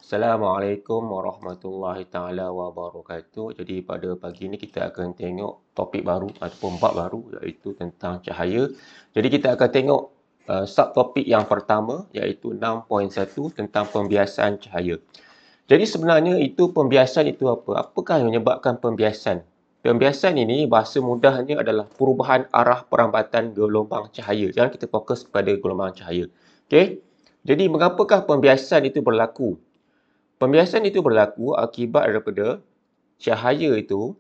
Assalamualaikum warahmatullahi taala wabarakatuh. Jadi pada pagi ini kita akan tengok topik baru ataupun bab baru iaitu tentang cahaya. Jadi kita akan tengok subtopik yang pertama iaitu 6.1 tentang pembiasan cahaya. Jadi sebenarnya itu pembiasan itu apa? Apakah yang menyebabkan pembiasan? Pembiasan ini bahasa mudahnya adalah perubahan arah perambatan gelombang cahaya. Jangan kita fokus pada gelombang cahaya. Okey. Jadi mengapakah pembiasan itu berlaku? Pembiasan itu berlaku akibat daripada cahaya itu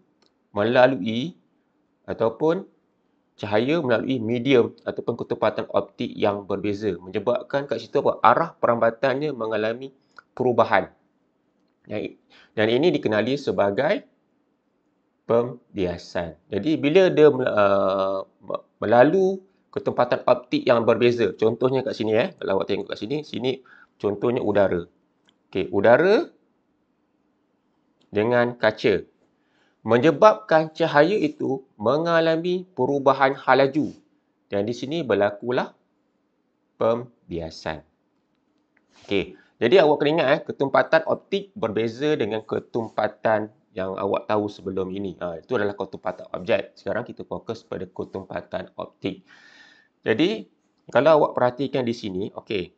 melalui ataupun cahaya melalui medium ataupun ketepatan optik yang berbeza. Menyebabkan kat situ apa? Arah perambatannya mengalami perubahan. Dan ini dikenali sebagai pembiasan. Jadi bila dia melalui ketempatan optik yang berbeza. Contohnya kat sini kalau awak tengok kat sini, sini contohnya udara. Okey, udara dengan kaca menyebabkan cahaya itu mengalami perubahan halaju dan di sini berlakulah pembiasan. Okey, jadi awak kena ingat ketempatan optik berbeza dengan ketempatan yang awak tahu sebelum ini. Itu adalah ketempatan objek. Sekarang kita fokus pada ketempatan optik. Jadi kalau awak perhatikan di sini, okey.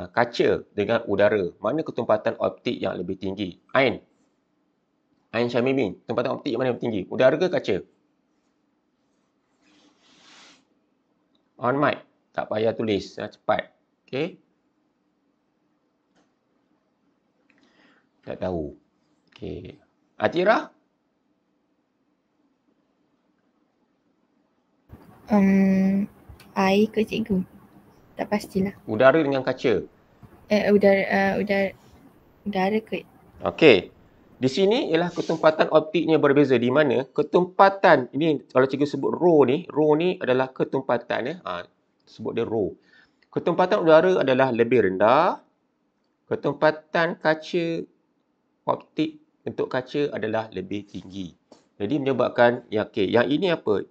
Kaca dengan udara, mana ketempatan optik yang lebih tinggi? Ain Syamimin, tempatan optik mana yang tinggi? Udara ke kaca? On mic. Tak payah tulis. Cepat. Okey. Tak tahu. Okey. Atira? Air ke cikgu? Tak pastilah. Udara dengan kaca. Udara ke? Okey. Di sini ialah ketempatan optiknya berbeza. Di mana ketempatan, ini kalau cikgu sebut row ni adalah ketempatan. Sebut dia row. Ketempatan udara adalah lebih rendah. Ketempatan kaca optik untuk kaca adalah lebih tinggi. Jadi menyebabkan, yang ini apa?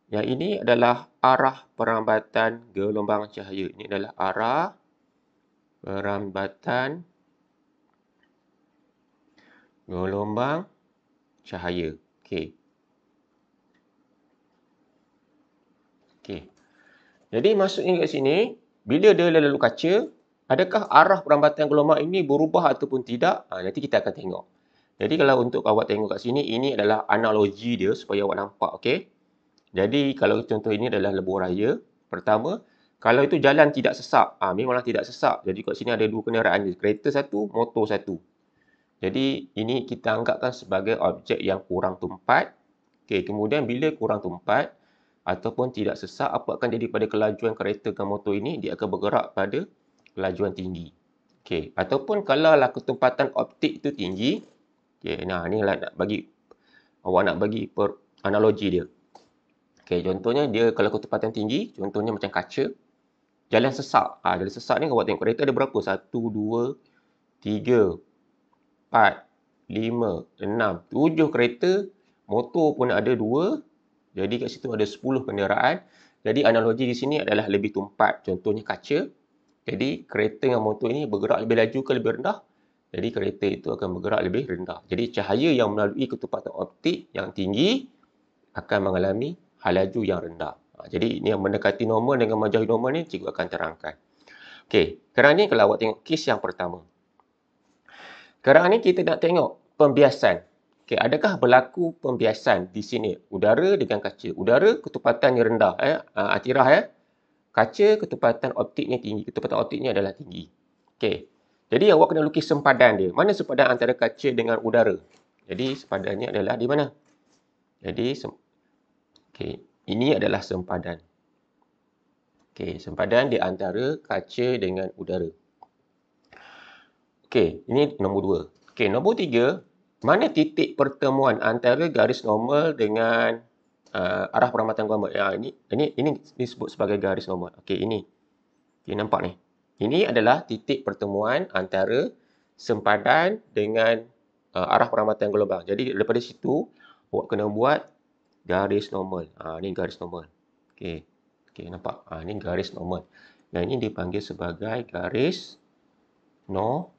Yang ini adalah arah perambatan gelombang cahaya. Ini adalah arah perambatan gelombang cahaya. Okey. Jadi maksudnya kat sini, bila dia lalu kaca, adakah arah perambatan gelombang ini berubah ataupun tidak? Nanti kita akan tengok. Jadi kalau untuk awak tengok kat sini, ini adalah analogi dia supaya awak nampak. Okey. Jadi kalau contoh ini adalah lebuh raya. Pertama, kalau itu jalan tidak sesak, memanglah tidak sesak. Jadi kat sini ada dua kenderaan, kereta satu, motor satu. Jadi ini kita anggapkan sebagai objek yang kurang tempat. Okey, kemudian bila kurang tempat ataupun tidak sesak, apa akan jadi pada kelajuan kereta dan motor ini? Dia akan bergerak pada kelajuan tinggi. Okey, ataupun kalau ketempatan optik itu tinggi, okey, ni lah awak nak bagi analogi dia. Okey, contohnya dia kalau ketepatan tinggi, contohnya macam kaca, jalan sesak. Jalan sesak ni awak tengok kereta ada berapa? 1, 2, 3, 4, 5, 6, 7 kereta, motor pun ada 2. Jadi kat situ ada 10 kenderaan. Jadi analogi di sini adalah lebih tumpat. Contohnya kaca. Jadi kereta dengan motor ini bergerak lebih laju ke lebih rendah? Jadi kereta itu akan bergerak lebih rendah. Jadi cahaya yang melalui ketepatan optik yang tinggi akan mengalami halaju yang rendah. Jadi ini yang mendekati normal dengan menjauhi normal ni cikgu akan terangkan. Okey, sekarang ni kalau awak tengok kes yang pertama. Sekarang ni kita nak tengok pembiasan. Okey, adakah berlaku pembiasan di sini? Udara dengan kaca. Udara ketepatannya rendah. Atirah Kaca ketepatan optiknya tinggi. Ketepatan optiknya adalah tinggi. Okey. Jadi awak kena lukis sempadan dia. Mana sempadan antara kaca dengan udara? Jadi sempadannya adalah di mana? Jadi okey, ini adalah sempadan. Okey, sempadan di antara kaca dengan udara. Okey, ini nombor 2. Okey, nombor 3, mana titik pertemuan antara garis normal dengan arah perambatan gelombang? Ini disebut sebagai garis normal. Okey, ini. Okey, nampak ni. Ini adalah titik pertemuan antara sempadan dengan arah perambatan gelombang. Jadi daripada situ awak kena buat garis normal. Ni garis normal. Okey. Okey, nampak? Ni garis normal. Yang ini dipanggil sebagai garis normal.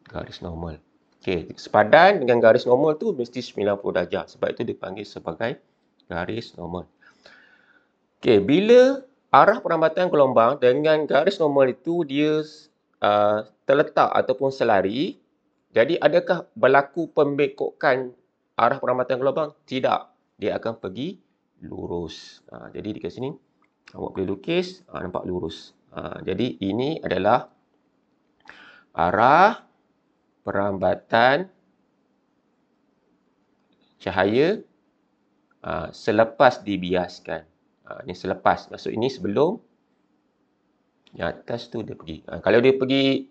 garis normal. Okey, sepadan dengan garis normal tu mesti 90 darjah. Sebab itu dipanggil sebagai garis normal. Okey, bila arah perambatan gelombang dengan garis normal itu dia terletak ataupun selari, jadi adakah berlaku pembekokan arah perambatan gelombang? Tidak. Dia akan pergi lurus. Jadi dekat sini awak boleh lukis, nampak lurus. Jadi ini adalah arah perambatan cahaya selepas dibiaskan. Ini selepas. Maksud ini sebelum yang atas tu dia pergi. Kalau dia pergi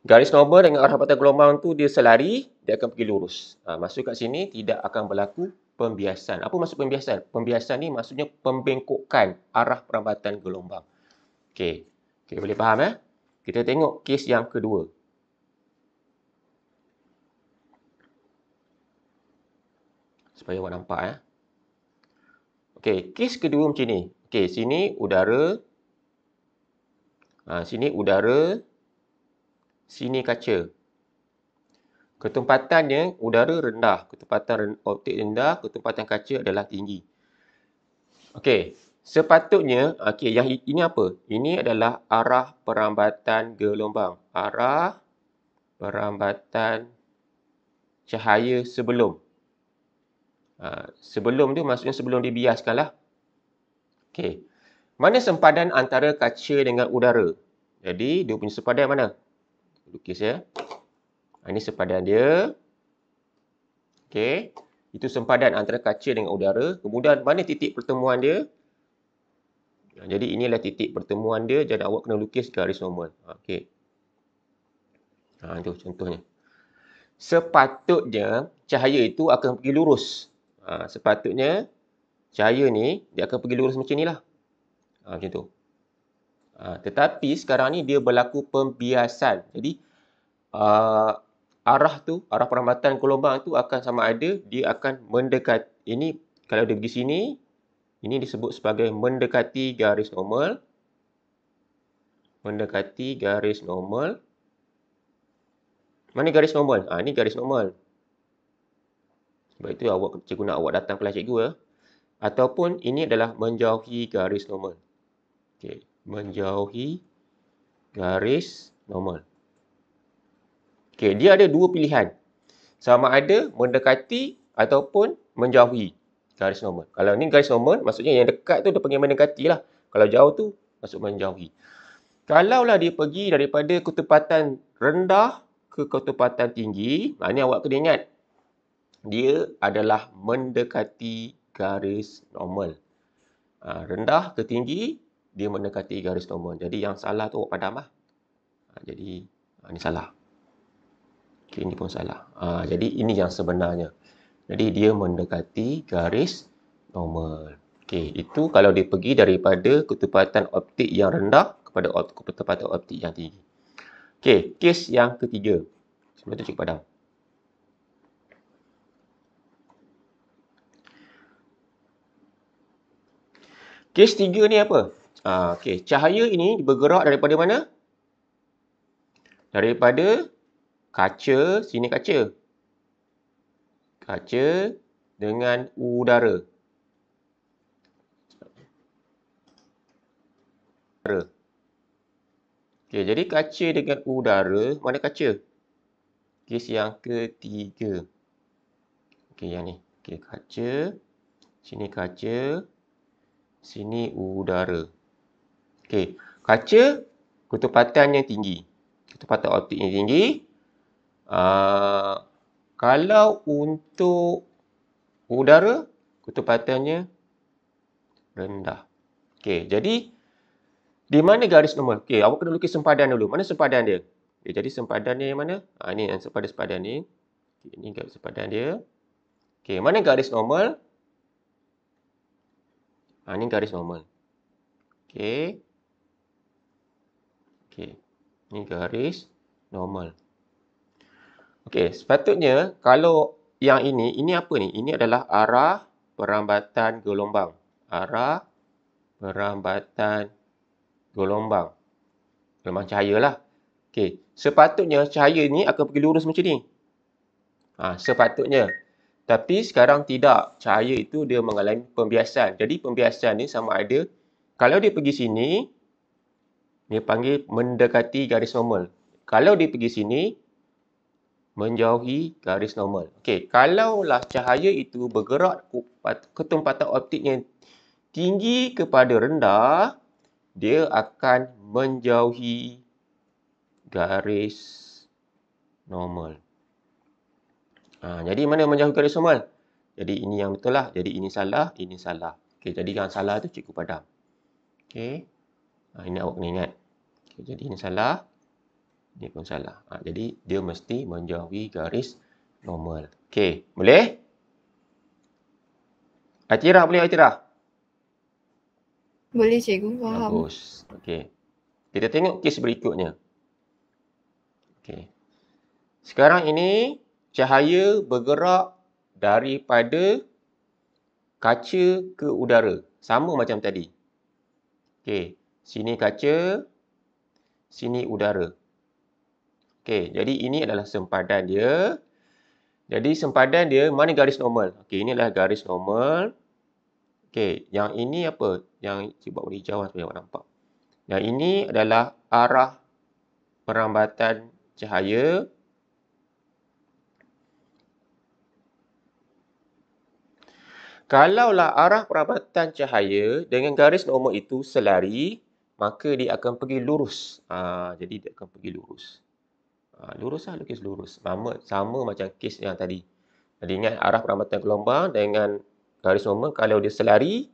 garis normal dengan arah perambatan gelombang tu dia selari, dia akan pergi lurus. Maksud kat sini tidak akan berlaku pembiasan. Apa maksud pembiasan? Pembiasan ni maksudnya pembengkokan arah perambatan gelombang. Okey. Okey, boleh faham eh? Kita tengok kes yang kedua. Supaya awak nampak eh. Okey, kes kedua macam ni. Okey, sini udara. Sini udara. Sini kaca. Ketempatannya udara rendah, ketempatan optik rendah, ketempatan kaca adalah tinggi. Okey, sepatutnya yang ini apa? Ini adalah arah perambatan gelombang. Arah perambatan cahaya sebelum. Sebelum tu maksudnya sebelum dibiaskanlah. Okey. Mana sempadan antara kaca dengan udara? Jadi dia punya sempadan mana? Lukis ya. Ini sempadan dia. Okey. Itu sempadan antara kaca dengan udara. Kemudian mana titik pertemuan dia? Jadi inilah titik pertemuan dia. Jadi awak kena lukis garis normal. Okey. Itu contohnya. Sepatutnya cahaya itu akan pergi lurus. Sepatutnya cahaya ni dia akan pergi lurus macam ni lah. Macam tu. Tetapi sekarang ni dia berlaku pembiasan. Jadi arah perambatan gelombang tu akan sama ada dia akan mendekat. Ini kalau dia pergi sini, ini disebut sebagai mendekati garis normal. Mendekati garis normal. Mana garis normal? Ini garis normal. Sebab itu cikgu nak awak datang kelas cikgu. Ataupun ini adalah menjauhi garis normal. Okey, menjauhi garis normal. Okey, dia ada dua pilihan. Sama ada mendekati ataupun menjauhi garis normal. Kalau ni garis normal, maksudnya yang dekat tu dia panggil mendekati lah. Kalau jauh tu, maksud menjauhi. Kalaulah dia pergi daripada ketepatan rendah ke ketepatan tinggi, ni awak kena ingat. Dia adalah mendekati garis normal. Rendah ke tinggi, dia mendekati garis normal. Jadi yang salah tu awak padam lah. Jadi ini salah. Okay, ini pun salah. Jadi ini yang sebenarnya. Jadi dia mendekati garis normal. Okay, itu kalau dia pergi daripada ketepatan optik yang rendah kepada ketepatan optik yang tinggi. Okay, kes yang ketiga. Sebelum tu cikgu padam. Kes 3 ni apa? Okey, cahaya ini bergerak daripada mana? Daripada kaca, sini kaca. Kaca dengan udara. Okey, jadi kaca dengan udara, mana kaca? Kes yang ketiga. Okey, yang ni. Okey, kaca. Sini kaca. Sini udara. Okey, kaca ketepatannya tinggi. Ketepatan optiknya tinggi. Kalau untuk udara, ketepatannya rendah. Okey, jadi di mana garis normal? Okey, awak kena lukis sempadan dulu. Mana sempadan dia? Okay, jadi sempadan dia yang mana? Ini yang sempadan ni. Okay, ini garis sempadan dia. Okey, mana garis normal? Ini garis normal. Okey. Okey. Ini garis normal. Okey, sepatutnya kalau yang ini apa ni? Ini adalah arah perambatan gelombang. Arah perambatan gelombang. Gelombang cahaya lah. Okey, sepatutnya cahaya ni akan pergi lurus macam ni. Sepatutnya. Tapi sekarang tidak. Cahaya itu dia mengalami pembiasan. Jadi pembiasan ni sama ada, kalau dia pergi sini, dia panggil mendekati garis normal. Kalau dia pergi sini, menjauhi garis normal. Okey, kalaulah cahaya itu bergerak ketumpatan optiknya tinggi kepada rendah, dia akan menjauhi garis normal. Jadi mana menjauhi garis normal? Jadi ini yang betul lah. Jadi ini salah, ini salah. Okey, jadi yang salah tu cikgu padam. Okey. Ini awak kena ingat. Okey, jadi ini salah. Ini pun salah. Jadi dia mesti menjauhi garis normal. Okey, boleh? Atirah boleh Atirah? Boleh cikgu, faham. Bagus. Okey. Kita tengok kes berikutnya. Okey. Sekarang ini cahaya bergerak daripada kaca ke udara. Sama macam tadi. Okey, sini kaca, sini udara. Okey, jadi ini adalah sempadan dia. Jadi sempadan dia, mana garis normal? Okey, ini adalah garis normal. Okey, yang ini apa? Yang cuba warna hijau supaya awak nampak. Yang ini adalah arah perambatan cahaya. Kalaulah arah perambatan cahaya dengan garis normal itu selari, maka dia akan pergi lurus. Jadi dia akan pergi lurus. Lurus lah, lukis lurus. Sama macam kes yang tadi. Jadi ingat arah perambatan gelombang dengan garis normal, kalau dia selari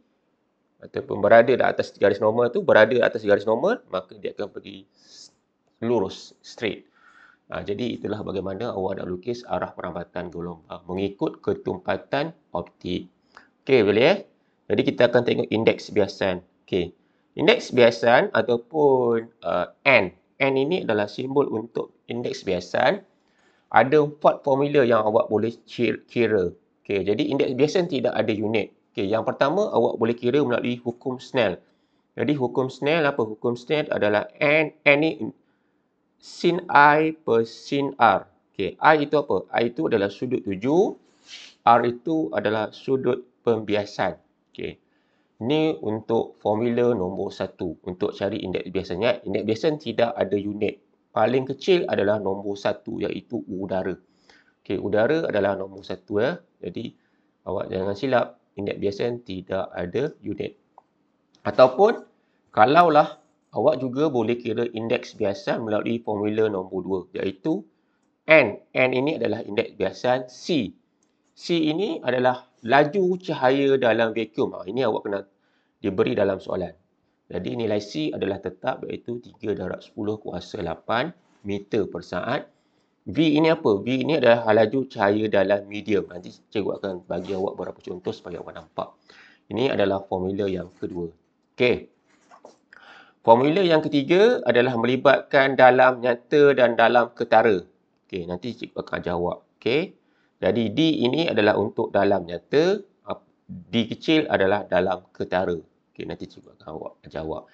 ataupun berada di atas garis normal tu, berada di atas garis normal, maka dia akan pergi lurus, straight. Jadi itulah bagaimana awak nak lukis arah perambatan gelombang mengikut ketumpatan optik. Okey, boleh? Jadi kita akan tengok indeks biasan. Okey. Indeks biasan ataupun N. N ini adalah simbol untuk indeks biasan. Ada 4 formula yang awak boleh kira. Okey, jadi indeks biasan tidak ada unit. Okey, yang pertama awak boleh kira melalui hukum Snell. Jadi hukum Snell apa? Hukum Snell adalah N ni sin I per sin R. Okey, I itu apa? I itu adalah sudut tuju. R itu adalah sudut pembiasan. Okey. Ini untuk formula nombor 1 untuk cari indeks biasannya. Indeks biasan tidak ada unit. Paling kecil adalah nombor 1 iaitu udara. Okey, udara adalah nombor 1 ya. Jadi awak jangan silap, indeks biasan tidak ada unit. Ataupun kalaulah awak juga boleh kira indeks biasan melalui formula nombor 2 iaitu N. N ini adalah indeks biasan C. C ini adalah laju cahaya dalam vacuum. Ini awak kena diberi dalam soalan. Jadi nilai C adalah tetap iaitu 3 darab 10 kuasa 8 meter per saat. V ini apa? V ini adalah laju cahaya dalam medium. Nanti cikgu akan bagi awak beberapa contoh supaya awak nampak. Ini adalah formula yang kedua. Okey. Formula yang ketiga adalah melibatkan dalam nyata dan dalam ketara. Okey, nanti cikgu akan jawab. Okey. Jadi D ini adalah untuk dalam nyata, D kecil adalah dalam ketara. Okey, nanti cikgu akan awak jawab.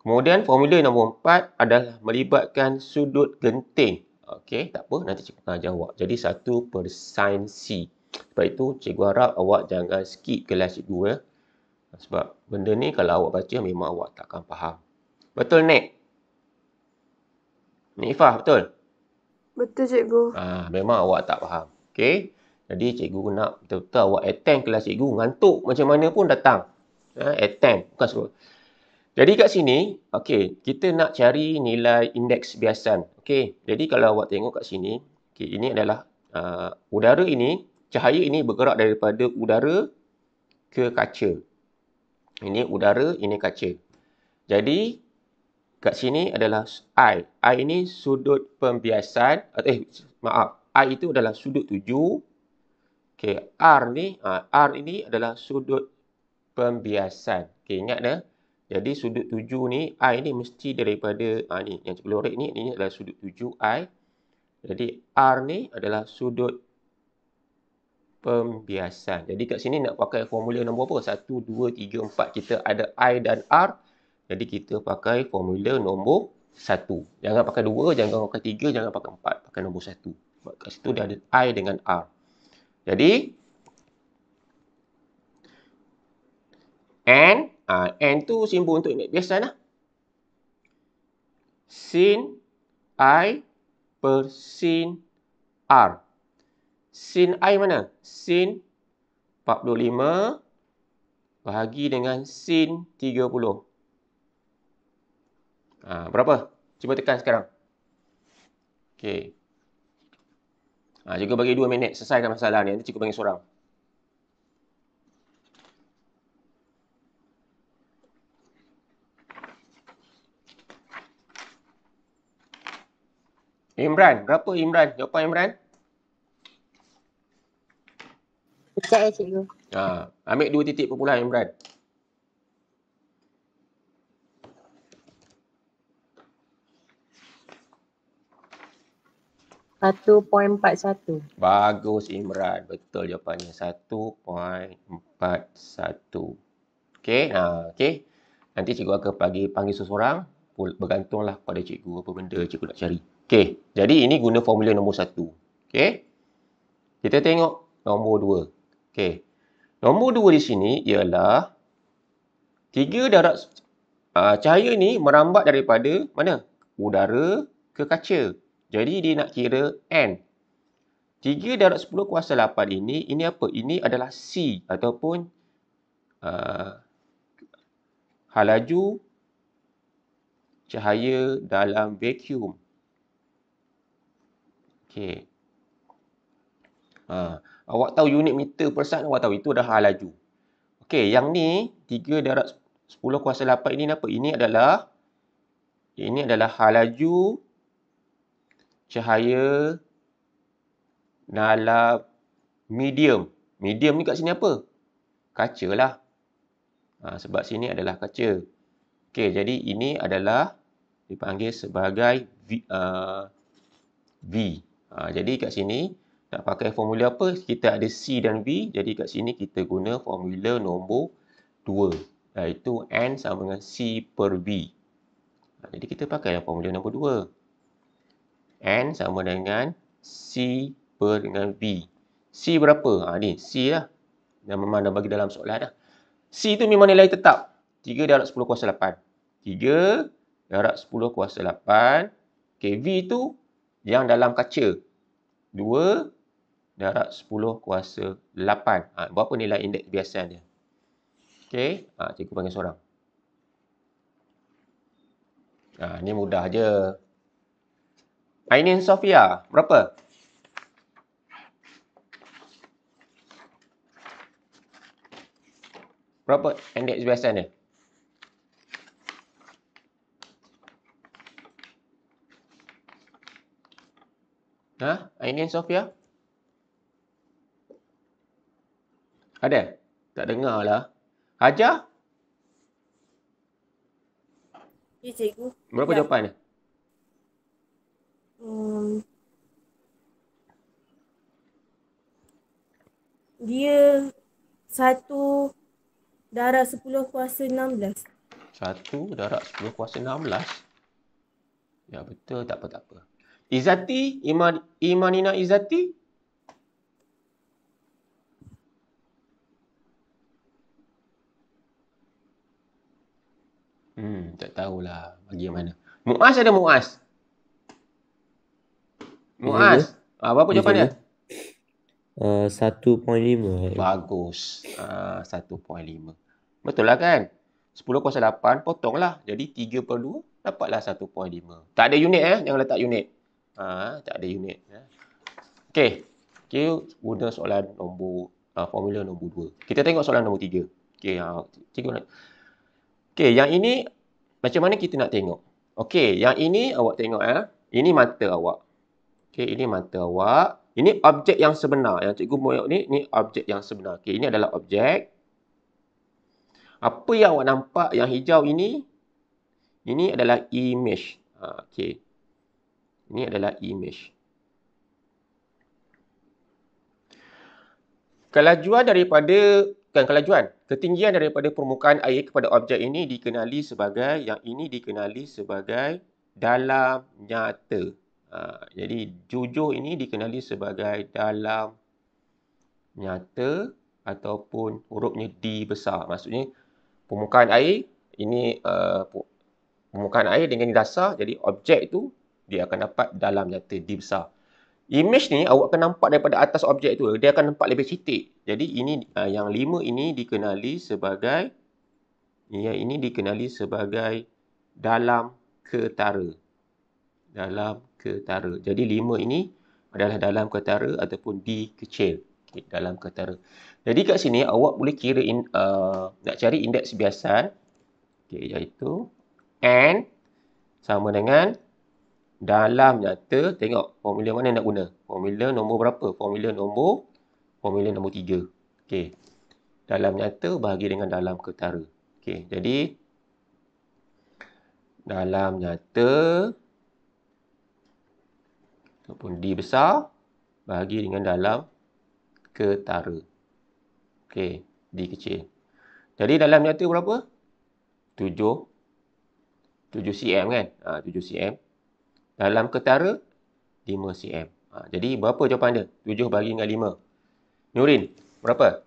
Kemudian formula nombor 4 adalah melibatkan sudut genting. Okey, tak apa, nanti cikgu akan jawab. Jadi 1 per sin C. Sebab itu cikgu harap awak jangan skip kelas cikgu ya. Sebab benda ni kalau awak baca memang awak takkan faham. Betul Nek? Nek Ifah, betul? Betul cikgu. Memang awak tak faham. Okey. Jadi cikgu nak betul-betul awak attend kelas cikgu, ngantuk macam mana pun datang. Attend, bukan suruh. Jadi kat sini, okey, kita nak cari nilai indeks biasan. Okey. Jadi kalau awak tengok kat sini, okey, ini adalah udara ini, cahaya ini bergerak daripada udara ke kaca. Ini udara, ini kaca. Jadi kat sini adalah I. I ini sudut pembiasan. I itu adalah sudut tuju. Okey, R ini adalah sudut pembiasan. Okey, ingat dah. Jadi sudut tuju ni, I ni mesti daripada ni yang cikgu lorek ni, ini adalah sudut tuju I. Jadi R ni adalah sudut pembiasan. Jadi kat sini nak pakai formula nombor apa? 1, 2, 3, 4. Kita ada I dan R. Jadi kita pakai formula nombor 1. Jangan pakai 2, jangan pakai 3, jangan pakai 4. Pakai nombor 1. Sebab kat situ dia ada I dengan R. Jadi, N tu simbol untuk index biasa lah. Sin I per sin R. Sin I mana? Sin 45 bahagi dengan sin 30. Berapa? Cuba tekan sekarang. Okey. Cikgu bagi 2 minit selesaikan masalah ni. Nanti cikgu bagi seorang. Imran, berapa Imran? Jawapan Imran? Sekejap ya cikgu. Ambil 2 titik perpuluhan Imran. $1.41. Bagus Imran. Betul jawapannya. 1.41. Okey. Okey. Nanti cikgu akan panggil seseorang. Bergantunglah pada cikgu apa benda cikgu nak cari. Okey. Jadi ini guna formula nombor 1. Okey. Kita tengok nombor 2. Okey. Nombor 2 di sini ialah 3 darab cahaya ni merambat daripada mana? Udara ke kaca. Jadi dia nak kira N. 3 darab 10 kuasa 8 ini apa? Ini adalah C ataupun halaju cahaya dalam vacuum. Okey. Awak tahu unit meter per saat, awak tahu itu adalah halaju. Okey, yang ni 3 darab 10 kuasa 8 ini apa? Ini adalah halaju cahaya dalam medium. Medium ni kat sini apa? Kaca lah. Sebab sini adalah kaca. Okey, jadi ini adalah dipanggil sebagai V. Jadi kat sini nak pakai formula apa? Kita ada C dan V. Jadi kat sini kita guna formula nombor 2. Iaitu N sama dengan C per V. Jadi kita pakai formula nombor 2. N sama dengan C per dengan V. C berapa? Ni C lah. Yang memang dah bagi dalam soalan dah. C tu memang nilai tetap. 3 darab 10 kuasa 8. 3 darab 10 kuasa 8. Okay, V tu yang dalam kaca. 2 darab 10 kuasa 8. Berapa nilai indeks biasa dia? Okay, cikgu panggil seorang. Ni mudah je. Ainin Sofia, berapa? Berapa indeks biasa dia? Ainin Sofia? Ada? Tak dengar lah. Hajar? Ya, cikgu. Berapa jawapan dia? Dia 1 darab 10 kuasa 16. 1 darab 10 kuasa 16? Ya, betul. Tak apa. Izzati? Imanina Izzati? Tak tahulah bagi yang mana. Muaz ada Muaz? Muaz? Berapa jawapan dia? 1.5. Bagus. 1.5. Betul lah kan? 10 kuasa 8 potonglah. Jadi 3/2 dapatlah 1.5. Tak ada unit Jangan letak unit. Tak ada unit. Okey. Kita guna soalan nombor formula nombor 2. Kita tengok soalan nombor 3. Okey, cikgu nak. Okey, yang ini macam mana kita nak tengok? Okey, yang ini awak tengok Ini mata awak. Okey, ini mata awak. Ini objek yang sebenar. Yang cikgu buat ni objek yang sebenar. Okey, ini adalah objek. Apa yang awak nampak yang hijau ini adalah image. Okey. Ini adalah image. Ketinggian daripada permukaan air kepada objek ini dikenali sebagai dalam nyata. Jadi jujur ini dikenali sebagai dalam nyata ataupun hurufnya D besar. Maksudnya permukaan air ini permukaan air dengan dasar, jadi objek tu dia akan dapat dalam nyata D besar. Image ni awak akan nampak daripada atas objek tu, dia akan nampak lebih cetek. Jadi ini yang 5 ini dikenali sebagai dalam ketara. Dalam ketara. Jadi 5 ini adalah dalam ketara ataupun D kecil. Okay, dalam ketara. Jadi kat sini awak boleh kira nak cari indeks biasan. Okay, iaitu N sama dengan dalam nyata. Tengok formula mana nak guna. Formula nombor berapa? Formula nombor 3. Okay. Dalam nyata bahagi dengan dalam ketara. Okay, jadi dalam nyata ataupun D besar bahagi dengan dalam ketara. Okey, D kecil. Jadi dalam nyata berapa? 7 cm kan? 7 cm. Dalam ketara 5 cm. Jadi berapa jawapan dia? 7 bahagi dengan 5. Nurin, berapa?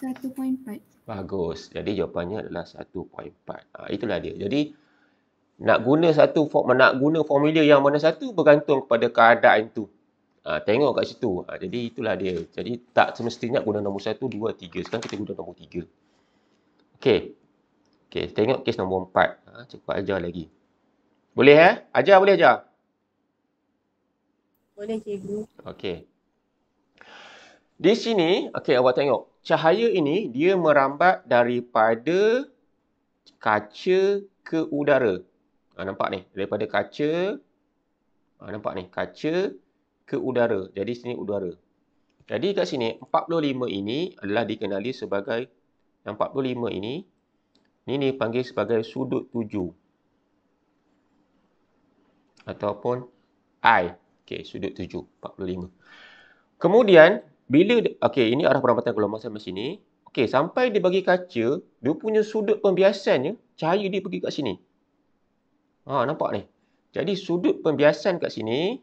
1.4. Bagus. Jadi jawapannya adalah 1.4. Itulah dia. Jadi nak guna formula yang mana satu bergantung kepada keadaan tu. Tengok kat situ. Jadi itulah dia. Jadi tak semestinya guna nombor 1, 2, 3. Sekarang kita guna nombor 3. Okey. Okey, tengok kes nombor 4. Cepat ajar lagi. Boleh Ajar boleh ajar? Boleh cikgu. Okey. Di sini, okey awak tengok. Cahaya ini dia merambat daripada kaca ke udara. Nampak ni? Daripada kaca. Nampak ni? Kaca ke udara. Jadi sini udara. Jadi kat sini 45 ini adalah dikenali sebagai, yang 45 ini dipanggil sebagai sudut tuju. Ataupun I. Okey, sudut tuju. 45. Kemudian, bila, okey, ini arah perambatan gelombang sampai sini. Okey, sampai dia bagi kaca, dia punya sudut pembiasannya, cahaya dia pergi kat sini. Nampak ni? Jadi sudut pembiasan kat sini,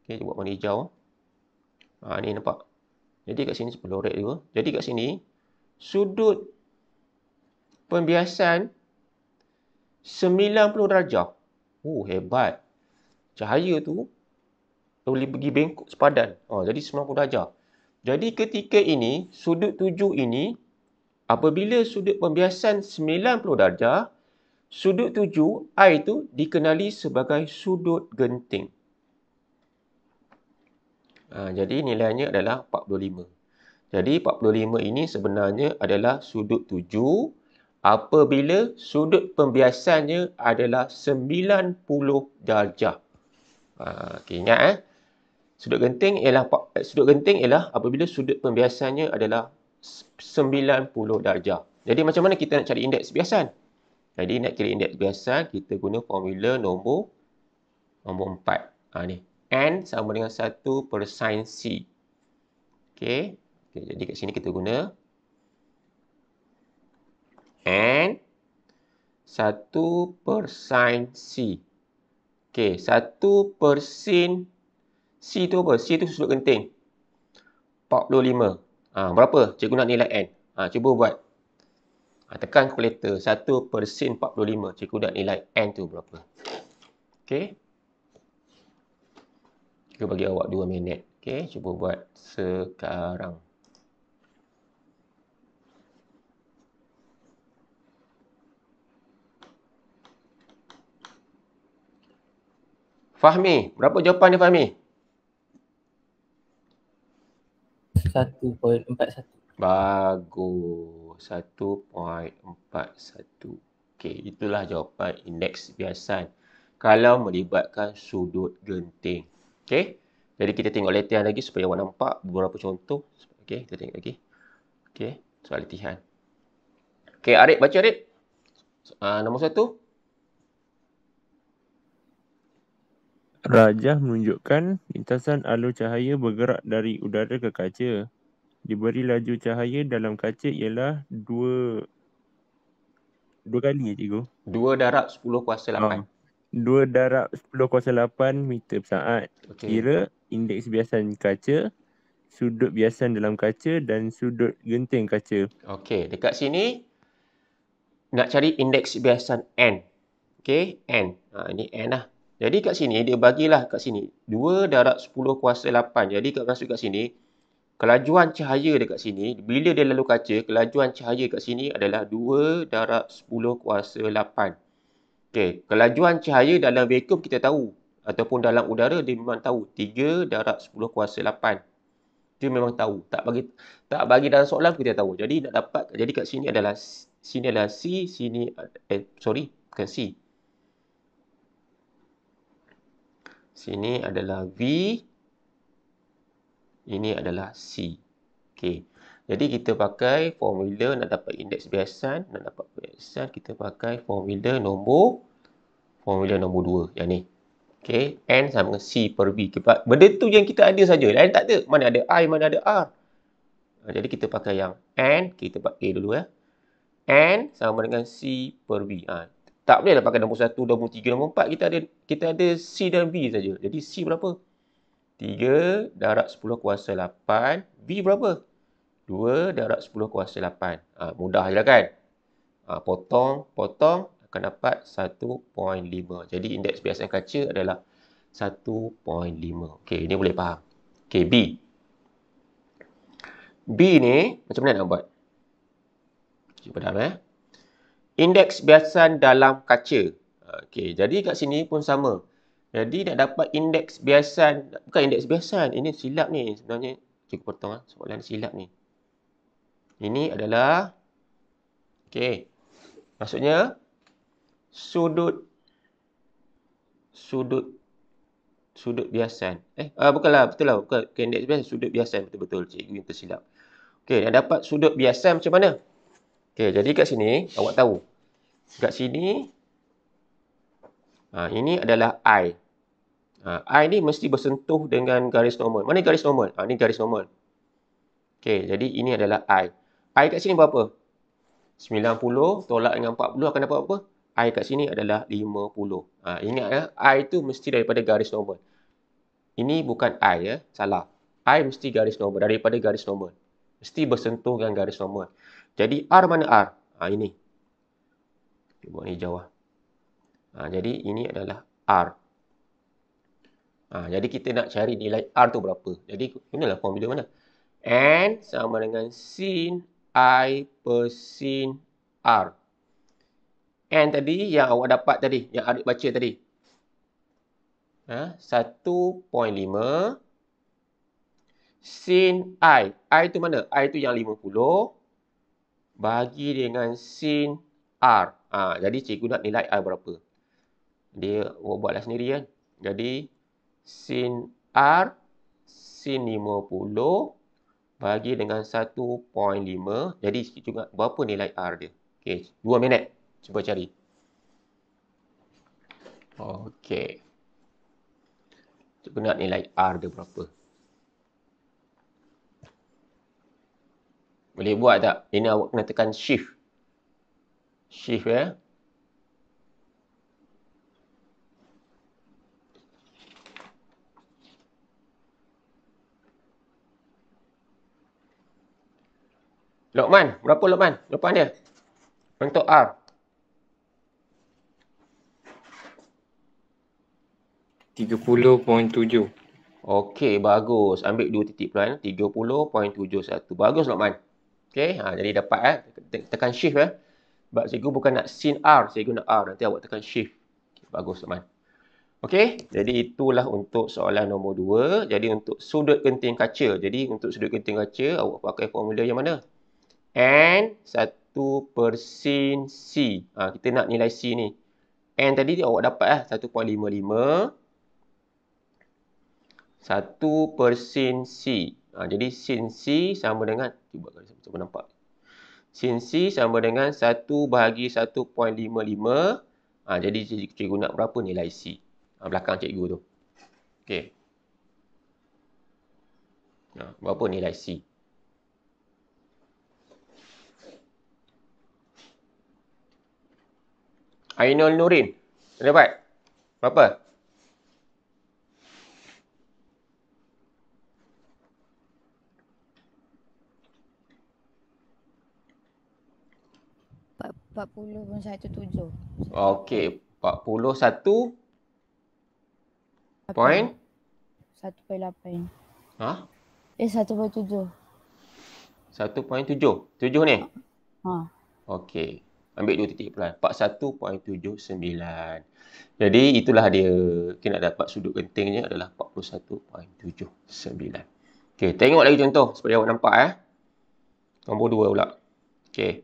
okey, buat warna hijau. Ni nampak. Jadi kat sini lorek juga. Jadi kat sini, sudut pembiasan 90 darjah. Hebat. Cahaya tu boleh pergi bengkok sepadan. Jadi 90 darjah. Jadi ketika ini, sudut tuju ini, apabila sudut pembiasan 90 darjah, sudut tuju I itu dikenali sebagai sudut genting. Jadi nilainya adalah 45. Jadi 45 ini sebenarnya adalah sudut tuju apabila sudut pembiasannya adalah 90 darjah. Okey, ingat Sudut genting ialah apabila sudut pembiasannya adalah 90 darjah. Jadi macam mana kita nak cari indeks biasan? Jadi nak kira indeks biasan, kita guna formula nombor 4. Ni. N sama dengan 1 per sin C. Okey. Jadi kat sini kita guna N 1 per sin C. Okey, 1 per sin C tu apa? C tu sudut genting. 45. Berapa? Cikgu nak nilai N. Cuba buat. Tekan kalkulator. 1 per sin 45. Cikgu nak nilai N tu berapa? Okey. Cikgu bagi awak 2 minit. Okey, cuba buat sekarang. Fahmi, berapa jawapan dia Fahmi? 1.41. Bagus. 1.41. Okey, itulah jawapan indeks biasan kalau melibatkan sudut genting. Okey. Jadi kita tengok latihan lagi supaya awak nampak beberapa contoh. Okey, kita tengok lagi. Okey, soal latihan. Okey, Arif baca Arif. Nombor 1. Rajah menunjukkan lintasan alur cahaya bergerak dari udara ke kaca. Diberi laju cahaya dalam kaca ialah 2 kali cikgu. 2 darab 10 kuasa 8. 2 darab 10 kuasa 8 meter per saat. Okey. Kira indeks biasan kaca, sudut biasan dalam kaca dan sudut genting kaca. Okey, dekat sini nak cari indeks biasan N. Okey, N. Ini N lah. Jadi kat sini dia bagilah kat sini 2 darab 10 kuasa 8. Jadi maksud kat sini kelajuan cahaya dekat sini bila dia lalu kaca, kelajuan cahaya kat sini adalah 2 darab 10 kuasa 8. Okey, kelajuan cahaya dalam vakum kita tahu ataupun dalam udara dia memang tahu 3 darab 10 kuasa 8. Dia memang tahu. Tak bagi dalam soalan kita tahu. Jadi nak dapat, jadi kat sini adalah C, sini bukan C. Sini adalah V, ini adalah C. Okey. Jadi kita pakai formula nak dapat indeks biasan, kita pakai formula nombor 2 yang ni. Okey, N sama dengan C per V. Benda tu yang kita ada saja. Lain tak ada. Mana ada I, mana ada R. Jadi kita pakai yang N, kita pakai A dulu ya. N sama dengan C per V. Tak boleh lah pakai nombor 1, nombor 3, nombor 4. Kita ada C dan V saja. Jadi C berapa? 3 darab 10 kuasa 8. V berapa? 2 darab 10 kuasa 8. Mudah je lah kan? Potong akan dapat 1.5. Jadi indeks biasan kaca adalah 1.5. Okey, ini boleh faham. Okey, B. B ni macam mana nak buat? Cuba dalam indeks biasan dalam kaca. Okey, jadi kat sini pun sama. Jadi nak dapat indeks biasan, bukan indeks biasan, ini silap ni sebenarnya. Cuba potong soalan silap ni. Ini adalah okey. Maksudnya sudut biasan. Bukanlah, betul lah. Bukan indeks biasan, sudut biasan. Betul-betul. Cikgu yang tersilap. Okey, nak dapat sudut biasan macam mana? Okey, jadi kat sini, awak tahu. Kat sini, ini adalah I. I ni mesti bersentuh dengan garis normal. Mana garis normal? Ni garis normal. Okey, jadi ini adalah I. I kat sini berapa? 90 tolak dengan 40 akan dapat apa? I kat sini adalah 50. Ingat ya, I tu mesti daripada garis normal. Ini bukan I ya, salah. I mesti garis normal, daripada garis normal. Mesti bersentuh dengan garis normal. Jadi R mana R? Ini. Kita buat ni hijau lah. Jadi ini adalah R. Jadi kita nak cari nilai R tu berapa. Jadi gunalah formula mana? N sama dengan sin I per sin R. N tadi yang awak dapat tadi, yang adik baca tadi. 1.5 sin I. I tu mana? I tu yang 50 bagi dengan sin R. Jadi cikgu nak nilai R berapa? Dia awak buatlah sendiri kan. Jadi sin R sin 50 bagi dengan 1.5. Jadi juga berapa nilai R dia? Okey, 2 minit. Cuba cari. Okey. Cuba nak nilai R dia berapa? Boleh buat tak? Ini awak kena tekan shift. Shift ya. Lokman, berapa Lokman? Jawapan dia. Untuk R. 30.7. Okey, bagus. Ambil 2 titik pelan. 30.71. Bagus Lokman. Okey, jadi dapat tekan shift ya. Sebab cikgu bukan nak sin R, cikgu nak R. Nanti awak tekan shift. Okay, bagus Lokman. Okey, jadi itulah untuk soalan nombor 2. Jadi untuk sudut genting kaca. Jadi untuk sudut genting kaca, awak pakai formula yang mana? N 1 per sin C. Kita nak nilai C ni. N tadi awak dapat 1.55. 1 per sin C. Jadi sin C sama dengan, cuba nampak. Sin C sama dengan 1 bahagi 1.55. Jadi cikgu nak berapa nilai C? Belakang cikgu tu. Okey. Berapa nilai C? Ainul Nurin. Dapat? Berapa? Empat puluh pun 17. Okey, 41 point 1.8. ha? 1.7. 1.7. 7 ni. Ha. Okey. Ambil 2 titik pelan. 41.79. Jadi itulah dia. Kita nak dapat sudut gentingnya adalah 41.79. Okey, tengok lagi contoh supaya awak nampak Nombor 2 pula. Okey.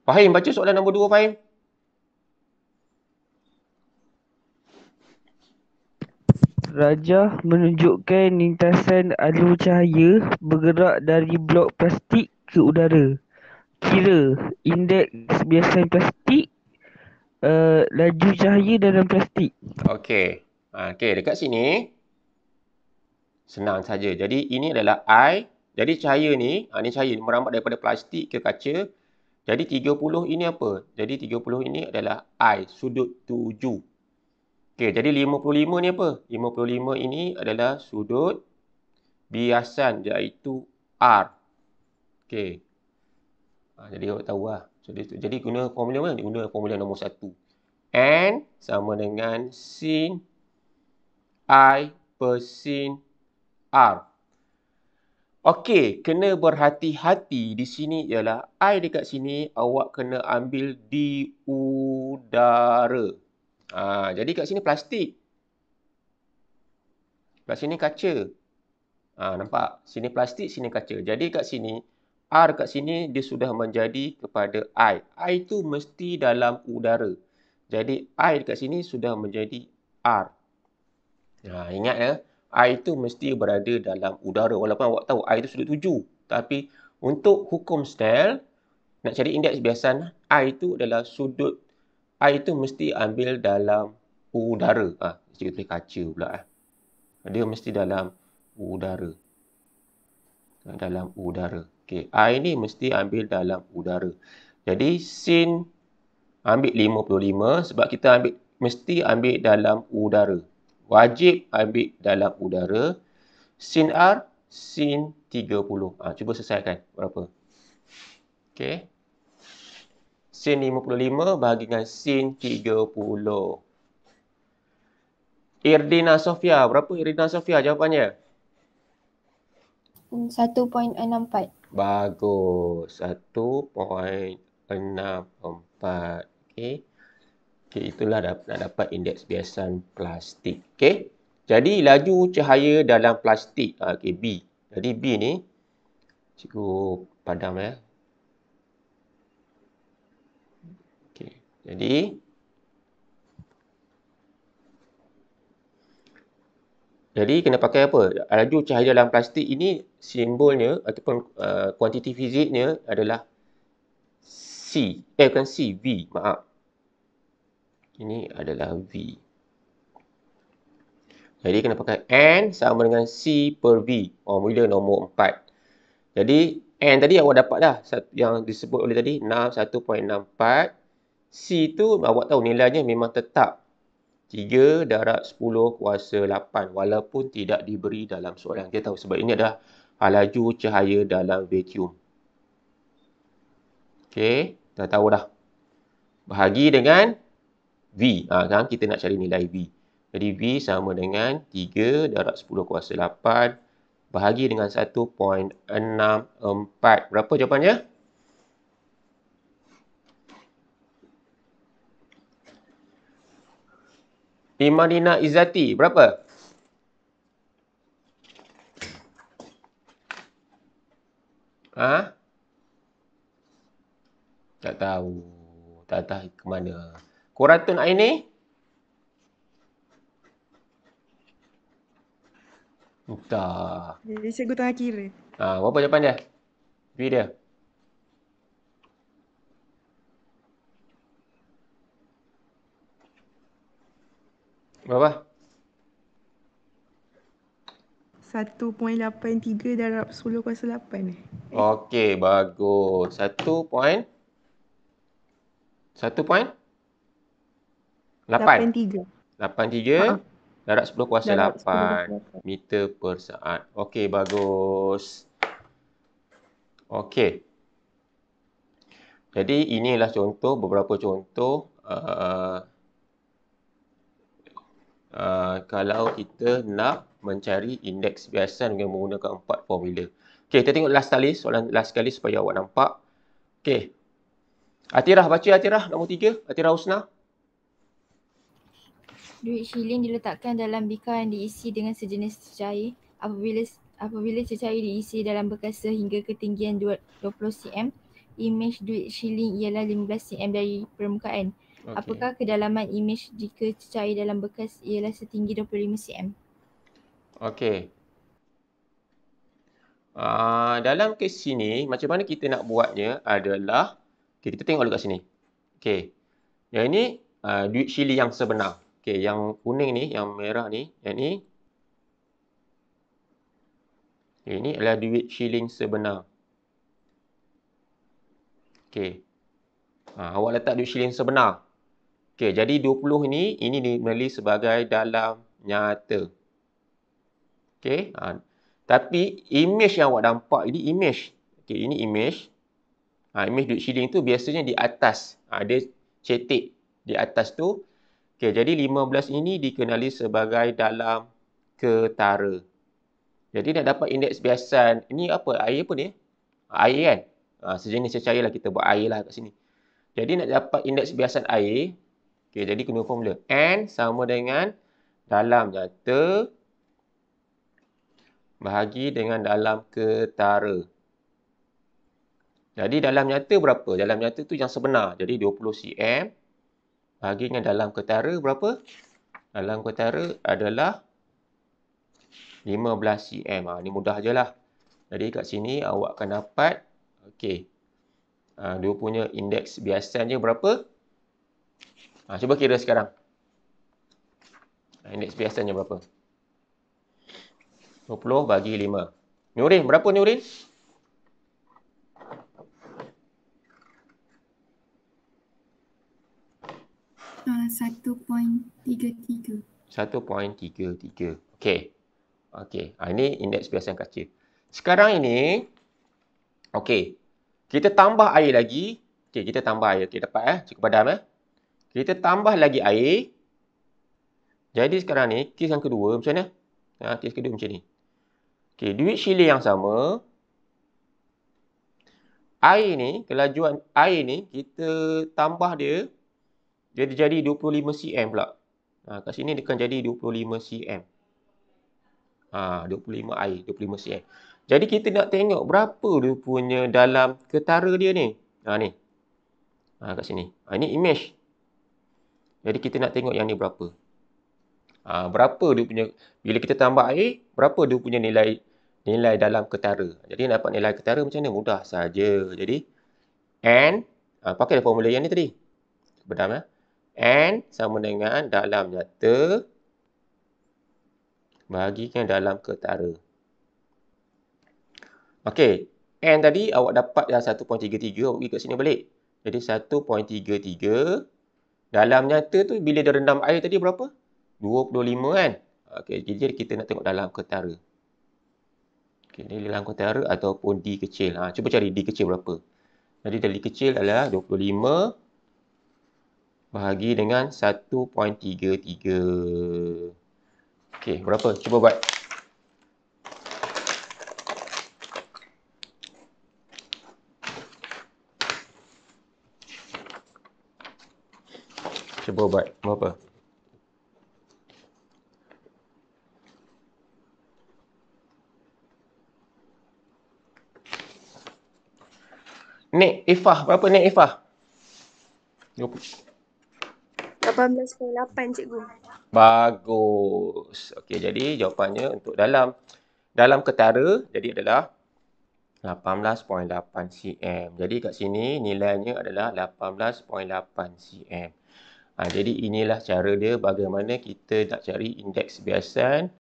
Fahim, baca soalan nombor 2, Fahim. Rajah menunjukkan lintasan alur cahaya bergerak dari blok plastik ke udara. Kira indeks kebiasaan plastik, laju cahaya dalam plastik. Okey. Okey, dekat sini senang saja. Jadi ini adalah I. Jadi cahaya ni, ni cahaya merambat daripada plastik ke kaca. Jadi 30 ini apa? Jadi 30 ini adalah I, sudut tuju. Okey, jadi 55 ni apa? 55 ini adalah sudut biasan iaitu R. Okey. Jadi awak tahu lah. Jadi guna formula mana? Guna formula nombor 1. N sama dengan sin I per sin R. Okey, kena berhati-hati di sini ialah I dekat sini awak kena ambil di udara. Jadi kat sini plastik. Kat sini kaca. Nampak? Sini plastik, sini kaca. Jadi kat sini, R kat sini dia sudah menjadi kepada I. I tu mesti dalam udara. Jadi I dekat sini sudah menjadi R. Ingat ya. I itu mesti berada dalam udara. Walaupun awak tahu I itu sudut tuju. Tapi untuk hukum Snell, nak cari indeks biasan, I itu adalah sudut. I itu mesti ambil dalam udara. Cikgu tulis kaca pula. Dia mesti dalam udara. Dalam udara. Okey, I ni mesti ambil dalam udara. Jadi sin ambil 55 sebab kita mesti ambil dalam udara. Wajib ambil dalam udara. Sin R, sin 30. Cuba selesaikan. Berapa? Okey. Sin 55 bahagi dengan sin 30. Irdina Sofia. Berapa Irdina Sofia jawapannya? 1.64. Bagus. 1.64. Okey. Okey, itulah nak dapat indeks biasan plastik. Okey. Jadi laju cahaya dalam plastik. Okey, B. Jadi B ni cikgu padam Okey. Jadi kena pakai apa? Laju cahaya dalam plastik ini simbolnya ataupun kuantiti fiziknya adalah C. Bukan C, V. Maaf. Ini adalah V. Jadi kena pakai N sama dengan C per V. Formula nombor 4. Jadi N tadi awak dapat dah. Yang disebut oleh tadi 1.64. C tu awak tahu nilainya memang tetap. 3 darab 10 kuasa 8. Walaupun tidak diberi dalam soalan. Kita tahu sebab ini adalah laju cahaya dalam vacuum. Okey. Dah tahu dah. Bahagi dengan V. Sekarang kita nak cari nilai V. Jadi V sama dengan 3 darab 10 kuasa 8 bahagi dengan 1.64. Berapa jawapannya? Imadina Izzati. Berapa? Tak tahu. Tak tahu ke mana. Quratun Aini? Entah. Jadi cikgu tengah kira. Berapa jawapan dia? V dia. Berapa? 1.83 darab 10 kuasa 8 ni. Okey, bagus. 1 point? 83. 83 darab 10 kuasa Darab 10 8 kuasa 8. meter per saat. Okey, bagus. Okey. Jadi inilah contoh, beberapa contoh kalau kita nak mencari indeks biasan dengan menggunakan 4 formula. Okey, kita tengok last sekali, soalan last sekali supaya awak nampak. Okey. Atirah, baca Atirah nombor 3, Atirah Husna. Duit shilling diletakkan dalam bikar yang diisi dengan sejenis cecair. Apabila cecair diisi dalam bekas sehingga ketinggian 20 cm, imej duit shilling ialah 15 cm dari permukaan. Okey. Apakah kedalaman imej jika cecair dalam bekas ialah setinggi 25 cm? Okey. Dalam kes sini, macam mana kita nak buatnya adalah, okay, kita tengok dulu kat sini. Okey. Yang ini duit shilling yang sebenar. Okey, yang kuning ni, yang merah ni, yang ni. Ini adalah duit shilling sebenar. Okey. Awak letak duit shilling sebenar. Okey, jadi 20 ni, ini dinilai sebagai dalam nyata. Okey. Tapi imej yang awak nampak ini imej. Okey, ini imej. Imej duit shilling tu biasanya di atas. Dia cetek di atas tu. Okey, jadi 15 ini dikenali sebagai dalam ketara. Jadi nak dapat indeks biasan, ini apa? Air apa ni? Air kan? Sejenis cecair lah, kita buat air lah kat sini. Jadi nak dapat indeks biasan air, okey, jadi kena formula. N sama dengan dalam nyata bahagi dengan dalam ketara. Jadi dalam nyata berapa? Dalam nyata tu yang sebenar. Jadi 20 cm bahagi dengan dalam ketara berapa? Dalam ketara adalah 15 cm. Ni mudah je lah. Jadi kat sini awak akan dapat, okey, dia punya indeks biasannya berapa? Cuba kira sekarang. Indeks biasannya berapa? 20 bagi 5. Nurin, berapa Nurin? Uh, 1.33. 1.33. Okey. Okey. Ini indeks biasan kaca. Sekarang ini, okey, kita tambah air lagi. Okey, kita tambah air. Okey, dapat cukup padam Kita tambah lagi air. Jadi sekarang ni, kes yang kedua macam mana? Kes kedua macam ni. Okey, duit shilling yang sama. Air ni, kelajuan air ni, kita tambah dia. Dia jadi 25 cm pula. Kat sini dia akan jadi 25 cm. 25 air, 25 cm. Jadi kita nak tengok berapa dia punya dalam ketara dia ni. Ni. Kat sini. Ini imej. Jadi kita nak tengok yang ni berapa. Berapa dia punya, bila kita tambah air, berapa dia punya nilai dalam ketara. Jadi nak dapat nilai ketara macam mana? Mudah saja. Jadi N, pakai formula yang ni tadi. Bedam N sama dengan dalam nyata bahagikan dalam ketara. Okey, N tadi awak dapat dah 1.33, awak pergi kat sini balik. Jadi 1.33 dalam nyata tu bila dia rendam air tadi berapa? 25 kan? Okey, jadi kita nak tengok dalam ketara. Okey, ni dalam ketara ataupun D kecil. Cuba cari D kecil berapa. Jadi D kecil adalah 25 bahagi dengan 1.33. Okey, berapa? Cuba buat. Cuba buat. Berapa? Nek Ifah, berapa Nek Ifah? 18.8 cikgu. Bagus. Okey, jadi jawapannya untuk dalam ketara jadi adalah 18.8 cm. Jadi kat sini nilainya adalah 18.8 cm. Jadi inilah cara dia bagaimana kita nak cari indeks biasan